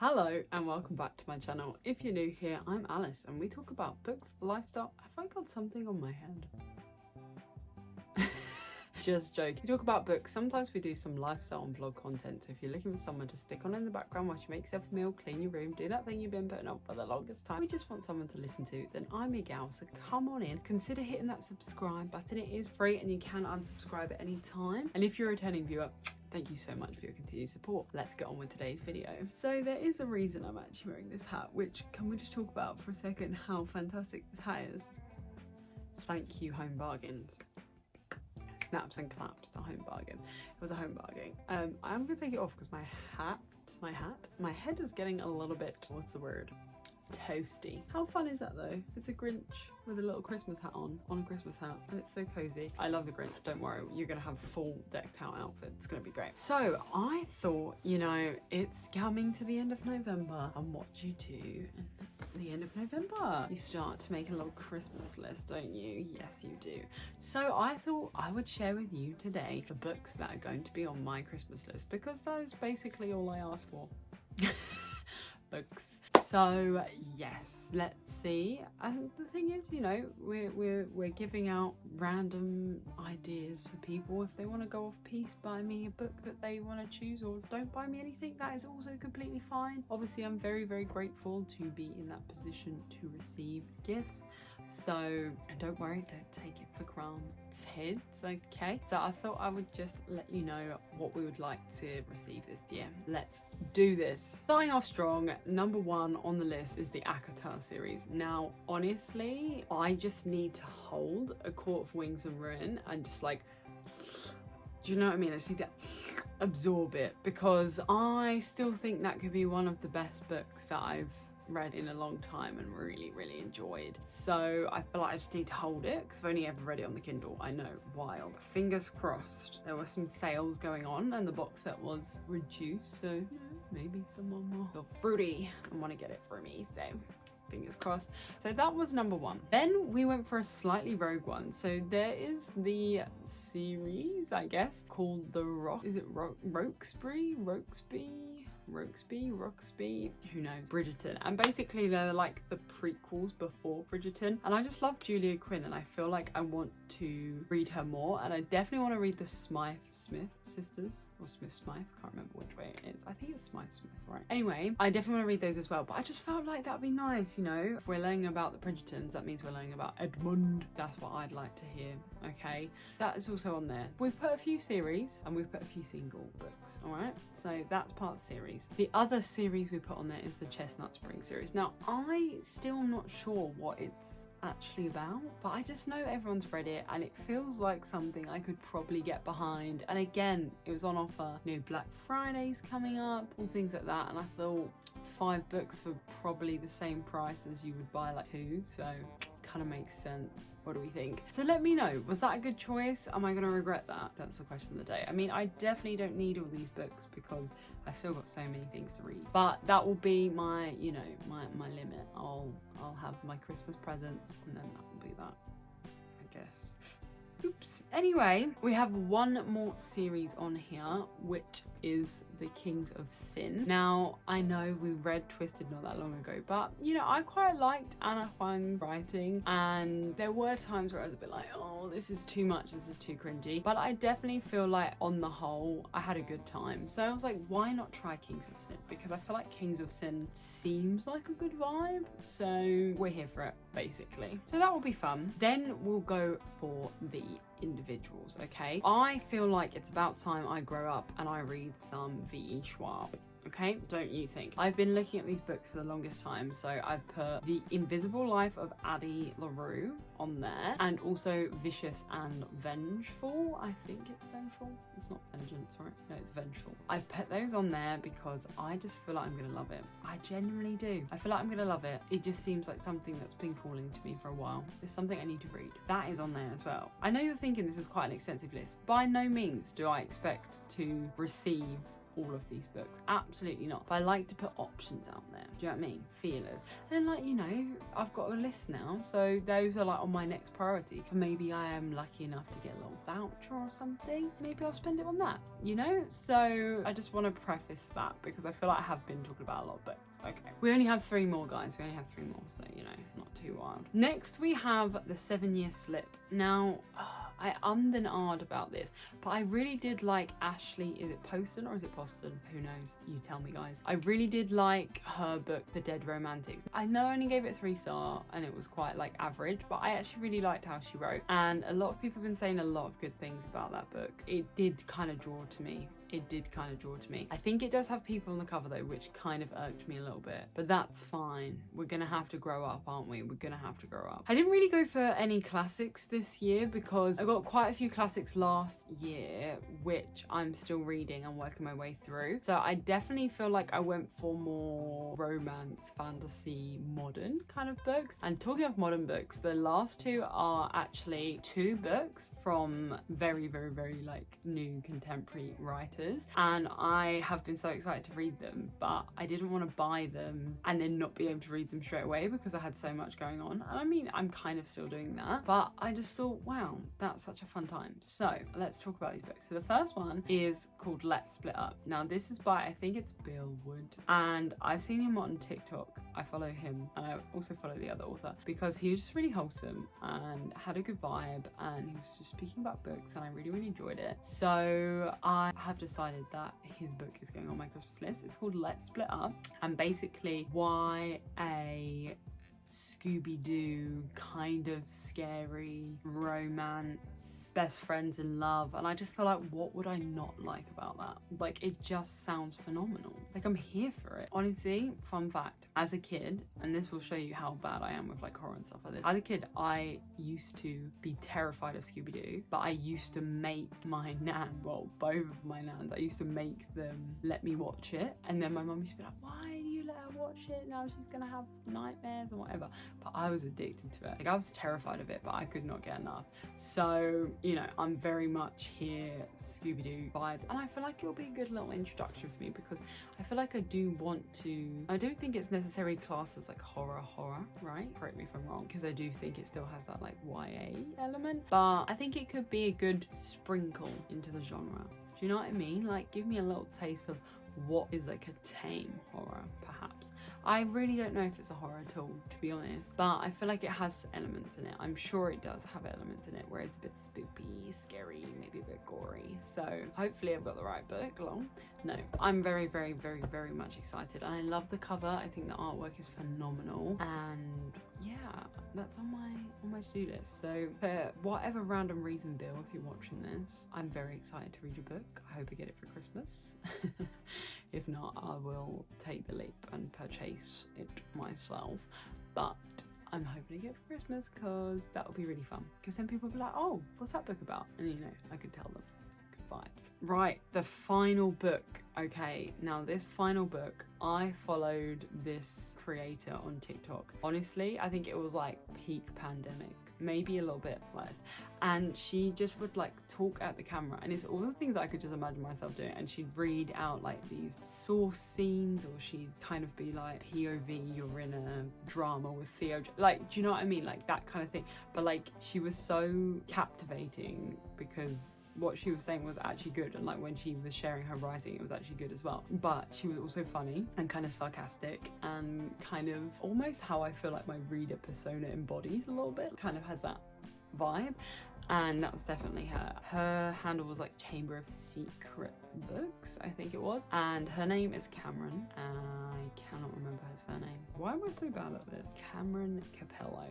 Hello and welcome back to my channel. If you're new here, I'm Alice and we talk about books, lifestyle. Have I got something on my head? Just joking. We talk about books. Sometimes we do some lifestyle and vlog content. So if you're looking for someone to stick on in the background while you make yourself a meal, clean your room, do that thing you've been putting off for the longest time, we just want someone to listen to, then I'm your gal. So come on in, consider hitting that subscribe button. It is free and you can unsubscribe at any time. And if you're a returning viewer, thank you so much for your continued support. Let's get on with today's video. So there is a reason I'm actually wearing this hat, which can we just talk about for a second how fantastic this hat is? Thank you, Home Bargains. Snaps and claps to Home Bargain. It was a home bargain. I'm gonna take it off because my head is getting a little bit, what's the word? Toasty. How fun is that though? It's a Grinch with a little Christmas hat on a Christmas hat, and it's so cozy. I love the Grinch, don't worry, you're gonna have a full decked out outfit. It's gonna be great. So I thought, you know, it's coming to the end of November, and what do you do at the end of November? You start to make a little Christmas list, don't you? Yes, you do. So I thought I would share with you today the books that are going to be on my Christmas list, because that is basically all I asked for. Books. So yes, let's see. And the thing is, you know, we're giving out random ideas for people. If they want to go off piece, buy me a book that they want to choose, or don't buy me anything, that is also completely fine. Obviously, I'm very, very grateful to be in that position to receive gifts. So, and don't worry, don't take it for granted, okay? So I thought I would just let you know what we would like to receive this year. Let's do this. Starting off strong, number one on the list is the ACOWAR series. Now, honestly, I just need to hold A Court of Wings and Ruin and just like, do you know what I mean? I just need to absorb it, because I still think that could be one of the best books that I've read in a long time and really enjoyed. So I feel like I just need to hold it because I've only ever read it on the Kindle. I know, wild. Fingers crossed. There were some sales going on and the box set was reduced, so you know, maybe someone will feel fruity and want to get it for me, so fingers crossed. So that was number one. Then we went for a slightly rogue one. So there is the series, I guess, called the Roxby, who knows, Bridgerton. And basically they're like the prequels before Bridgerton, and I just love Julia Quinn and I feel like I want to read her more, and I definitely want to read the Smith sisters, or Smith, can't remember which way it is. I think it's Smith, right? Anyway, I definitely want to read those as well, but I just felt like that'd be nice, you know. If we're learning about the Bridgertons, that means we're learning about Edmund. That's what I'd like to hear, okay? That is also on there. We've put a few series and we've put a few single books, all right? So that's part of the series. The other series we put on there is the Chestnut Spring series. Now, I still not sure what it's actually about, but I just know everyone's read it and it feels like something I could probably get behind. And again, it was on offer. You know, Black Friday's coming up, all things like that, and I thought 5 books for probably the same price as you would buy like 2, so kind of makes sense. What do we think? So let me know, was that a good choice? Am I gonna regret that? That's the question of the day. I mean, I definitely don't need all these books because I've still got so many things to read, but that will be my, you know, my limit. I'll have my Christmas presents and then that will be that, I guess. Oops. Anyway, we have one more series on here, which is The Kings of Sin. Now, I know we read Twisted not that long ago, but you know, I quite liked Anna Huang's writing, and there were times where I was a bit like, oh, this is too much, this is too cringy, but I definitely feel like on the whole I had a good time. So I was like, why not try Kings of Sin? Because I feel like Kings of Sin seems like a good vibe, so we're here for it basically. So that will be fun. Then we'll go for the individuals, okay? I feel like it's about time I grow up and I read some V.E. Schwab. Okay, don't you think? I've been looking at these books for the longest time, so I've put The Invisible Life of Addie LaRue on there, and also Vicious and Vengeful. I think it's Vengeful. It's not Vengeance, right? No, it's Vengeful. I've put those on there because I just feel like I'm gonna love it. I genuinely do. I feel like I'm gonna love it. It just seems like something that's been calling to me for a while. It's something I need to read. That is on there as well. I know you're thinking this is quite an extensive list. By no means do I expect to receive all of these books, absolutely not, but I like to put options out there. Do you know what I mean? Feelers. And then, like, you know, I've got a list now, so those are like on my next priority. Maybe I am lucky enough to get a little voucher or something, maybe I'll spend it on that, you know. So I just want to preface that because I feel like I have been talking about a lot of books. Okay, we only have 3 more, guys. We only have 3 more, so you know, not too wild. Next we have The 7-Year Slip. Now I ummed and ahed about this, but I really did like Ashley, is it Poston or is it Poston? Who knows? You tell me, guys. I really did like her book, The Dead Romantics. I know I only gave it 3-star and it was quite like average, but I actually really liked how she wrote. And a lot of people have been saying a lot of good things about that book. It did kind of draw to me. I think it does have people on the cover though, which kind of irked me a little bit, but that's fine. We're gonna have to grow up, aren't we? We're gonna have to grow up. I didn't really go for any classics this year because I got quite a few classics last year, which I'm still reading and working my way through. So I definitely feel like I went for more romance, fantasy, modern kind of books. And talking of modern books, the last 2 are actually 2 books from very, very, very like new contemporary writers. And I have been so excited to read them, but I didn't want to buy them and then not be able to read them straight away because I had so much going on. And I mean, I'm kind of still doing that, but I just thought, wow, that's such a fun time. So let's talk about these books. So the first one is called Let's Split Up. Now this is by, I think it's Bill Wood, and I've seen him on TikTok. I follow him and I also follow the other author because he was just really wholesome and had a good vibe, and he was just speaking about books and I really, really enjoyed it. So I have decided that his book is going on my Christmas list. It's called Let's Split Up, and basically why a Scooby-Doo kind of scary romance, best friends in love, and I just feel like, what would I not like about that? Like, it just sounds phenomenal. Like, I'm here for it. Honestly, fun fact, as a kid, and this will show you how bad I am with like horror and stuff like this, as a kid I used to be terrified of Scooby-Doo, but I used to make my nan, well, both of my nans, I used to make them let me watch it, and then my mum used to be like, why do you let her watch it? Now she's gonna have nightmares and whatever. But I was addicted to it. Like, I was terrified of it, but I could not get enough. So, you know, I'm very much here Scooby-Doo vibes, and I feel like it'll be a good little introduction for me because I feel like I do want to, I don't think it's necessarily classed as like horror, right? Correct me if I'm wrong, because I do think it still has that like YA element, but I think it could be a good sprinkle into the genre. Do you know what I mean? Like, give me a little taste of what is like a tame horror, perhaps. I really don't know if it's a horror at all, to be honest, but I feel like it has elements in it. I'm sure it does have elements in it where it's a bit spooky, scary, maybe a bit gory. So hopefully I've got the right book along. No, I'm very, very, very, very much excited, and I love the cover. I think the artwork is phenomenal, and yeah, that's on my to-do list. So for whatever random reason, Bill, if you're watching this, I'm very excited to read your book. I hope I get it for Christmas. If not, I will take the leap and purchase it myself, but I'm hoping to get it for Christmas because that will be really fun, because then people will be like, oh, what's that book about? And you know, I could tell them. Good vibes. Right, the final book. Okay, now this final book, I followed this creator on TikTok. Honestly, I think it was like peak pandemic, maybe a little bit less, and she just would like talk at the camera, and it's all the things I could just imagine myself doing, and she'd read out like these source scenes, or she'd kind of be like, POV, you're in a drama with Theo, like, do you know what I mean, like that kind of thing. But like, she was so captivating because what she was saying was actually good, and like when she was sharing her writing, it was actually good as well. But she was also funny and kind of sarcastic, and kind of almost how I feel like my reader persona embodies a little bit, kind of has that vibe. And that was definitely her. Her handle was like Chamber of Secret Books, I think it was, and her name is Cameron. I cannot remember her surname. Why am I so bad at this? Cameron Capello.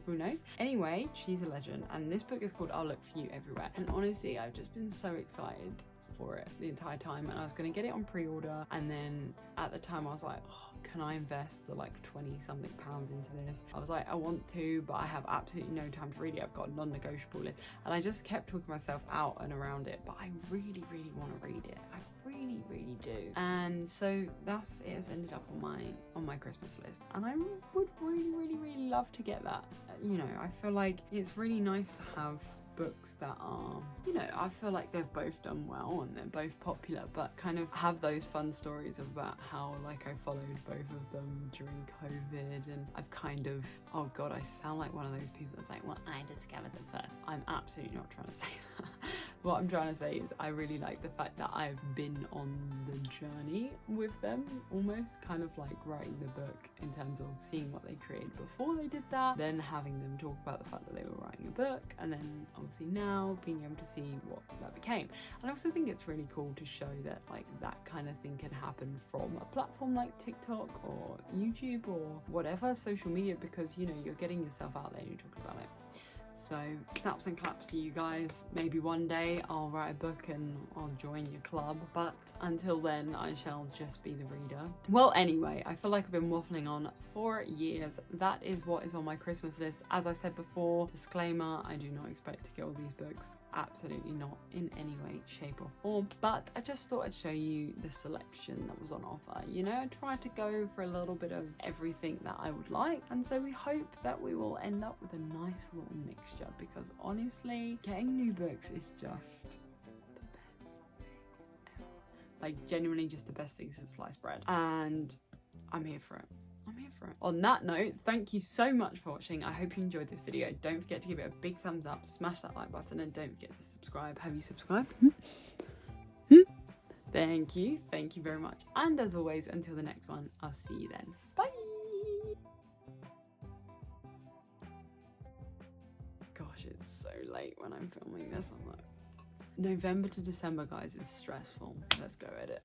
Who knows? Anyway, she's a legend, and this book is called I'll Look For You Everywhere, and honestly, I've just been so excited for it the entire time, and I was going to get it on pre-order, and then at the time I was like, oh, can I invest the like 20 something pounds into this? I was like, I want to, but I have absolutely no time to read it. I've got a non-negotiable list, and I just kept talking myself out and around it, but I really, really want to read it. I really, really do. And so that's it, has ended up on my Christmas list, and I would really, really, really love to get that. You know, I feel like it's really nice to have books that are, you know, I feel like they've both done well and they're both popular, but kind of have those fun stories about how like I followed both of them during COVID, and I've kind of, oh god, I sound like one of those people that's like, well, I discovered them first. I'm absolutely not trying to say that. What I'm trying to say is I really like the fact that I've been on the journey with them, almost kind of like writing the book in terms of seeing what they created before they did that, then having them talk about the fact that they were writing a book, and then obviously now being able to see what that became. And I also think it's really cool to show that like that kind of thing can happen from a platform like TikTok or YouTube or whatever social media, because you know, you're getting yourself out there and you're talking about it. So snaps and claps to you guys. Maybe one day I'll write a book and I'll join your club, but until then I shall just be the reader. Well, anyway, I feel like I've been waffling on for years. That is what is on my Christmas list. As I said before, disclaimer, I do not expect to get all these books. Absolutely not in any way, shape or form, but I just thought I'd show you the selection that was on offer. You know, I tried to go for a little bit of everything that I would like, and so we hope that we will end up with a nice little mixture, because honestly, getting new books is just the best thing ever. Like genuinely just the best thing since sliced bread, and I'm here for it. I'm here for it. On that note, thank you so much for watching. I hope you enjoyed this video. Don't forget to give it a big thumbs up, smash that like button, and don't forget to subscribe. Have you subscribed? Thank you very much. And as always, until the next one, I'll see you then. Bye. Gosh, it's so late when I'm filming this. I'm like, November to December, guys, is stressful. Let's go edit.